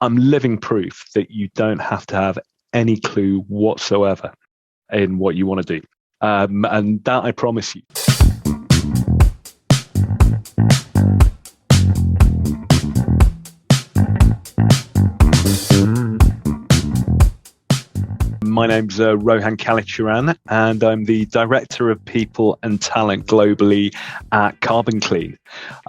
I'm living proof that you don't have to have any clue whatsoever in what you want to do. And that I promise you. My name's Rohan Kallicharan, and I'm the Director of People and Talent globally at Carbon Clean.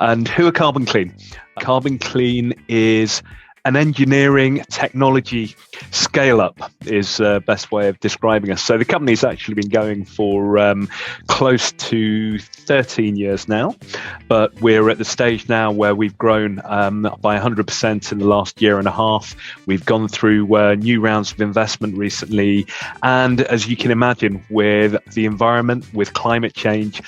And who are Carbon Clean? Carbon Clean is an engineering technology scale-up is the best way of describing us. So the company's actually been going for close to 13 years now, but we're at the stage now where we've grown by 100% in the last year and a half. We've gone through new rounds of investment recently. And as you can imagine, with the environment, with climate change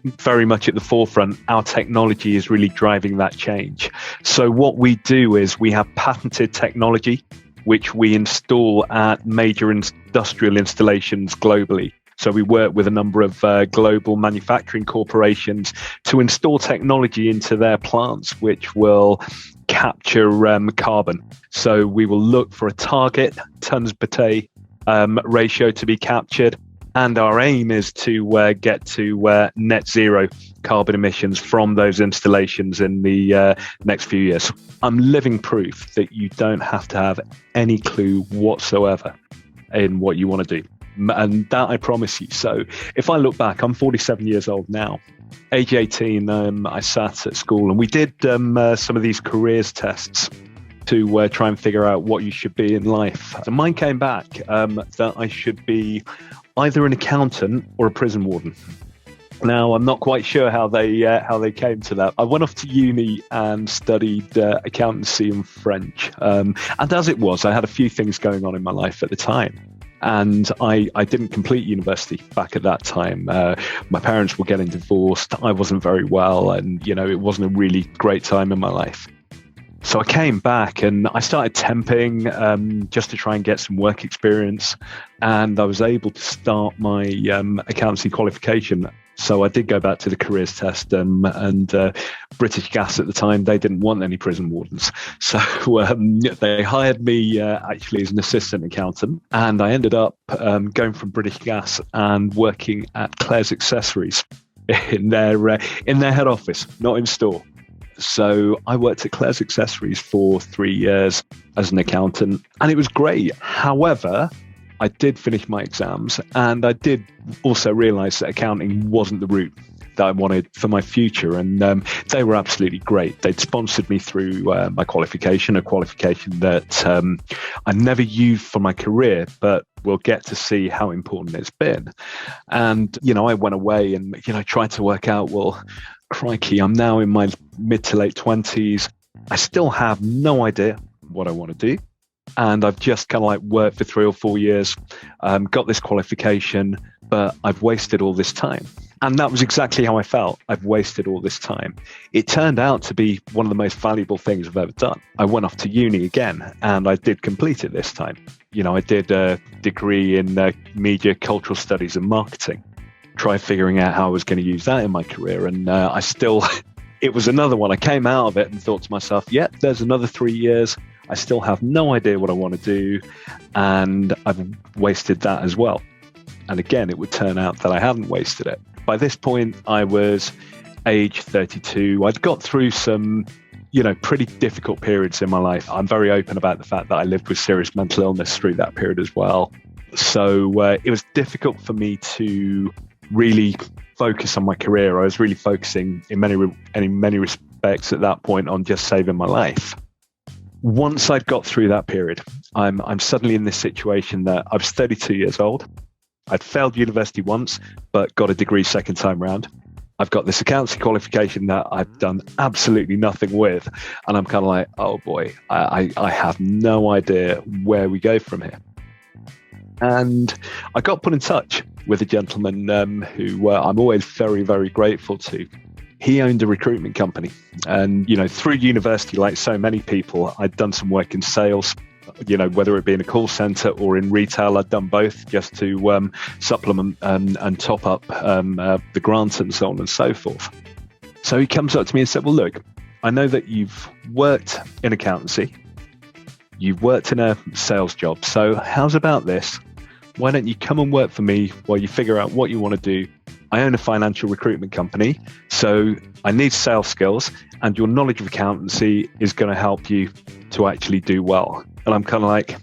very much at the forefront, our technology is really driving that change. So what we do is we have patented technology, which we install at major industrial installations globally. So we work with a number of global manufacturing corporations to install technology into their plants, which will capture carbon. So we will look for a target tons per day ratio to be captured. And our aim is to get to net zero carbon emissions from those installations in the next few years. I'm living proof that you don't have to have any clue whatsoever in what you want to do. And that I promise you. So if I look back, I'm 47 years old now. Age 18, I sat at school and we did some of these careers tests to try and figure out what you should be in life. And mine came back that I should be either an accountant or a prison warden. Now, I'm not quite sure how they came to that. I went off to uni and studied accountancy and French. And as it was, I had a few things going on in my life at the time. And I didn't complete university back at that time. My parents were getting divorced. I wasn't very well. And, it wasn't a really great time in my life. So I came back and I started temping just to try and get some work experience. And I was able to start my accountancy qualification. So I did go back to the careers test and British Gas at the time, they didn't want any prison wardens. So they hired me actually as an assistant accountant. And I ended up going from British Gas and working at Claire's Accessories in their head office, not in store. So I worked at Claire's Accessories for 3 years as an accountant, and it was great. However, I did finish my exams, and I did also realize that accounting wasn't the route that I wanted for my future. And they were absolutely great. They'd sponsored me through my qualification, a qualification that I never used for my career, but we'll get to see how important it's been. And, I went away and, tried to work out, well, crikey, I'm now in my mid to late 20s. I still have no idea what I want to do. And I've just kind of worked for 3 or 4 years, got this qualification, but I've wasted all this time. And that was exactly how I felt. I've wasted all this time. It turned out to be one of the most valuable things I've ever done. I went off to uni again, and I did complete it this time. I did a degree in media, cultural studies and marketing. Tried figuring out how I was going to use that in my career. And it was another one. I came out of it and thought to myself, there's another 3 years. I still have no idea what I want to do. And I've wasted that as well. And again, it would turn out that I hadn't wasted it. By this point, I was age 32. I'd got through some, pretty difficult periods in my life. I'm very open about the fact that I lived with serious mental illness through that period as well. So it was difficult for me to really focus on my career. I was really focusing in many respects at that point on just saving my life. Once I'd got through that period, I'm suddenly in this situation that I was 32 years old. I'd failed university once, but got a degree second time round. I've got this accountancy qualification that I've done absolutely nothing with. And I'm kind of like, oh boy, I have no idea where we go from here. And I got put in touch with a gentleman who I'm always very, very grateful to. He owned a recruitment company. And, through university, like so many people, I'd done some work in sales, whether it be in a call center or in retail. I'd done both just to supplement and top up the grants and so on and so forth. So he comes up to me and said, well, look, I know that you've worked in accountancy. you've worked in a sales job. So how's about this? Why don't you come and work for me while you figure out what you want to do? I own a financial recruitment company, so I need sales skills, and your knowledge of accountancy is going to help you to actually do well. And I'm kind of like,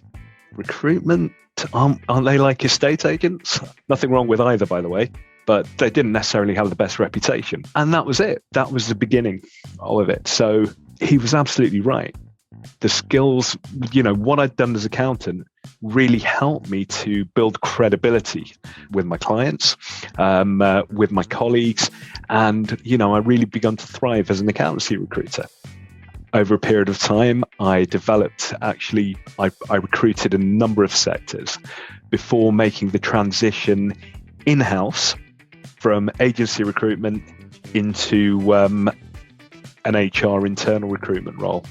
recruitment? Aren't they like estate agents? Nothing wrong with either, by the way, but they didn't necessarily have the best reputation. And that was it. That was the beginning of it. So he was absolutely right. The skills, what I'd done as accountant really helped me to build credibility with my clients, with my colleagues. And, I really begun to thrive as an accountancy recruiter. Over a period of time, I developed, I recruited in a number of sectors before making the transition in-house from agency recruitment into an HR internal recruitment role.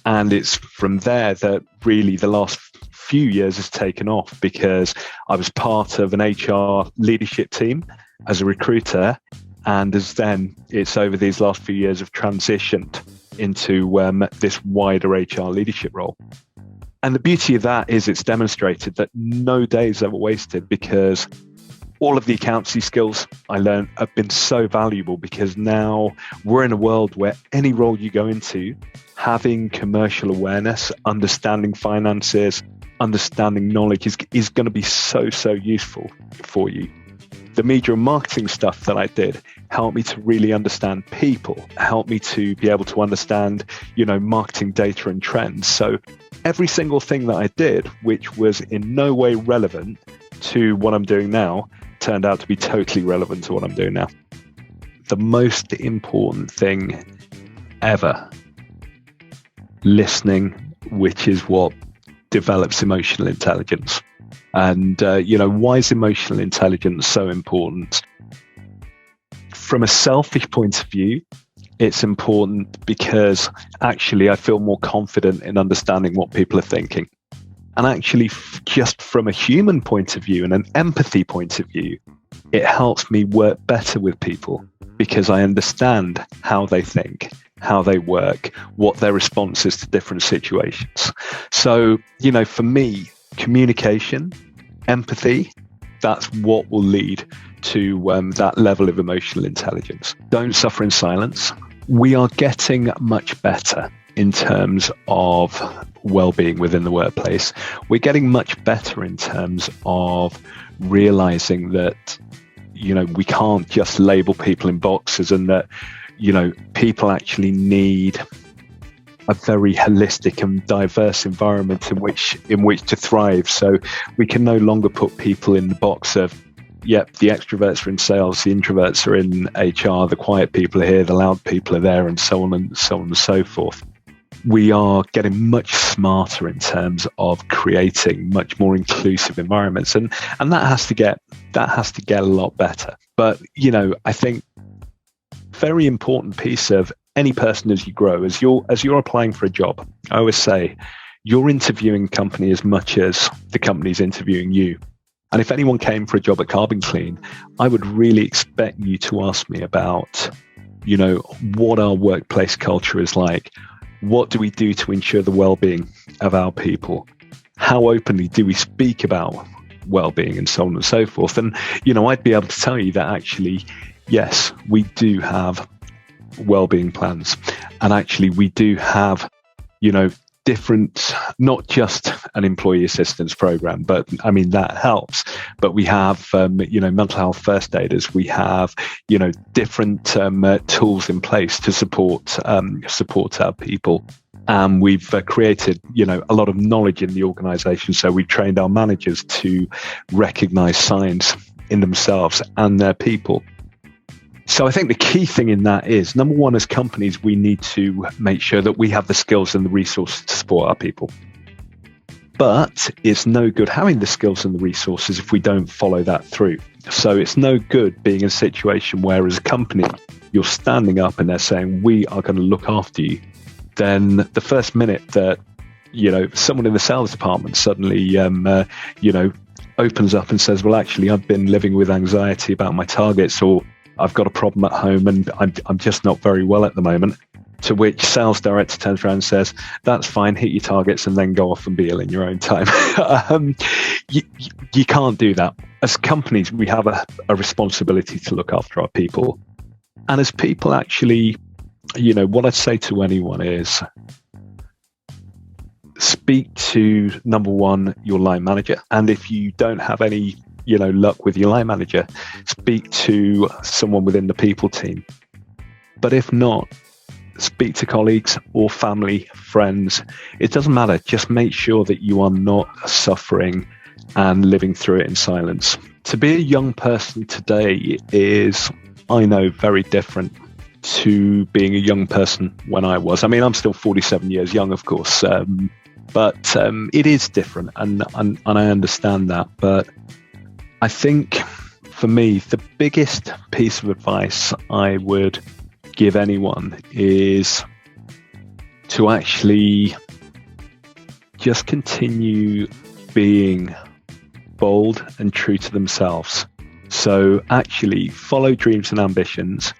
And it's from there that really the last few years has taken off, because I was part of an HR leadership team as a recruiter. And it's over these last few years have transitioned into this wider HR leadership role. And the beauty of that is it's demonstrated that no day is ever wasted, because all of the accountancy skills I learned have been so valuable, because now we're in a world where any role you go into, having commercial awareness, understanding finances, understanding knowledge is going to be so useful for you. The media and marketing stuff that I did helped me to really understand people, helped me to be able to understand, marketing data and trends. So every single thing that I did, which was in no way relevant to what I'm doing now, turned out to be totally relevant to what I'm doing now. The most important thing ever, listening, which is what develops emotional intelligence. And, why is emotional intelligence so important? From a selfish point of view, it's important because actually I feel more confident in understanding what people are thinking. And actually, just from a human point of view and an empathy point of view, it helps me work better with people because I understand how they think, how they work, what their response is to different situations. So, for me, communication, empathy, that's what will lead to that level of emotional intelligence. Don't suffer in silence. We are getting much better in terms of well-being within the workplace. We're getting much better in terms of realizing that, we can't just label people in boxes, and that, people actually need a very holistic and diverse environment in which to thrive. So we can no longer put people in the box of, yep, the extroverts are in sales, the introverts are in HR, the quiet people are here, the loud people are there, and so on and so forth. We are getting much smarter in terms of creating much more inclusive environments, and that has to get a lot better. But I think very important piece of any person as you grow, as you're applying for a job, I always say you're interviewing company as much as the company's interviewing you. And if anyone came for a job at Carbon Clean, I would really expect you to ask me about, what our workplace culture is like. What do we do to ensure the well-being of our people? How openly do we speak about well-being, and so on and so forth? And, I'd be able to tell you that actually, yes, we do have well-being plans. And actually, we do have, different, not just an employee assistance program, but that helps. But we have, mental health first aiders. We have, different tools in place to support our people. And we've created, a lot of knowledge in the organization. So we've trained our managers to recognize signs in themselves and their people. So I think the key thing in that is, number one, as companies, we need to make sure that we have the skills and the resources to support our people. But it's no good having the skills and the resources if we don't follow that through. So it's no good being in a situation where, as a company, you're standing up and they're saying, we are going to look after you. Then the first minute that, someone in the sales department suddenly, opens up and says, well, actually, I've been living with anxiety about my targets, or I've got a problem at home and I'm just not very well at the moment. To which sales director turns around and says, that's fine, hit your targets and then go off and be ill in your own time. You can't do that. As companies, we have a responsibility to look after our people. And as people, actually, what I'd say to anyone is speak to, number one, your line manager. And if you don't have any, luck with your line manager, speak to someone within the people team. But if not, speak to colleagues or family, friends. It doesn't matter. Just make sure that you are not suffering and living through it in silence. To be a young person today is, I know, very different to being a young person when I was. I mean, I'm still 47 years young, of course, but it is different, and I understand that. But I think for me, the biggest piece of advice I would give anyone is to actually just continue being bold and true to themselves. So actually follow dreams and ambitions,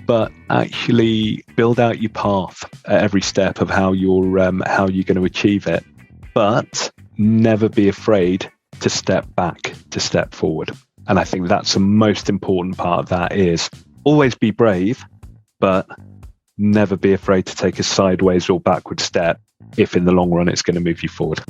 but actually build out your path at every step of how you're going to achieve it. But never be afraid to step back, to step forward. And I think that's the most important part of that is always be brave, but never be afraid to take a sideways or backward step if in the long run it's going to move you forward.